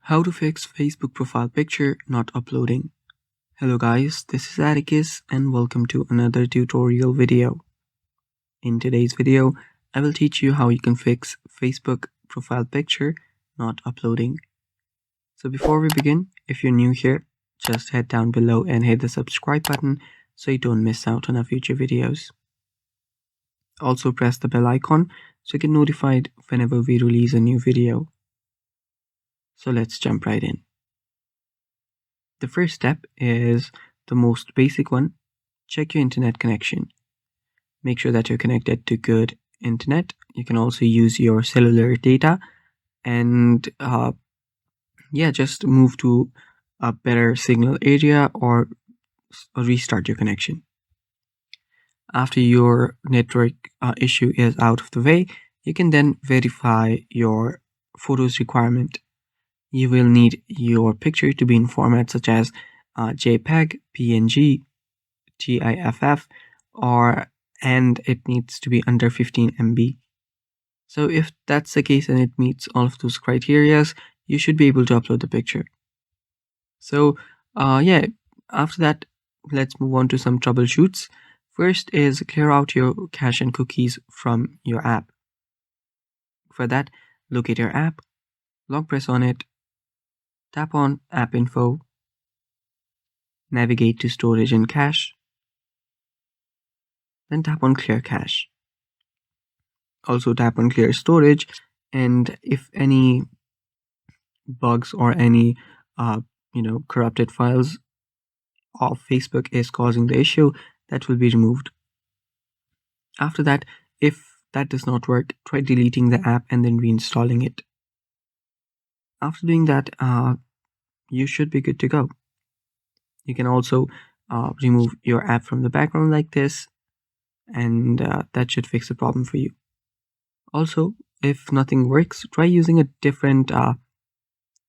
How to fix Facebook profile picture not uploading. Hello guys, this is Atticus and welcome to another tutorial video. In today's video, I will teach you how you can fix Facebook profile picture not uploading. So before we begin, if you're new here, just head down below and hit the subscribe button so you don't miss out on our future videos. Also press the bell icon so you get notified whenever we release a new video. So let's jump right in. The first step is the most basic one. Check your internet connection. Make sure that you're connected to good internet. You can also use your cellular data and just move to a better signal area or restart your connection. After your network issue is out of the way, you can then verify your photos requirement. You will need your picture to be in formats such as JPEG, PNG, GIF, and it needs to be under 15 MB. So if that's the case and it meets all of those criteria, you should be able to upload the picture. So after that, let's move on to some troubleshoots. First is clear out your cache and cookies from your app. For that, locate your app, long press on it, tap on App Info, navigate to Storage and Cache, then tap on Clear Cache. Also tap on Clear Storage, and if any bugs or any corrupted files of Facebook is causing the issue, that will be removed. After that, if that does not work, try deleting the app and then reinstalling it. After doing that, you should be good to go. You can also remove your app from the background like this, and that should fix the problem for you. Also, if nothing works, try using a different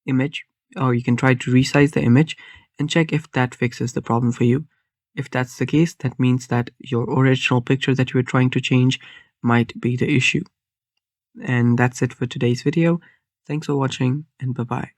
image, or you can try to resize the image and check if that fixes the problem for you. If that's the case, that means that your original picture that you were trying to change might be the issue. And that's it for today's video. Thanks for watching, and bye-bye.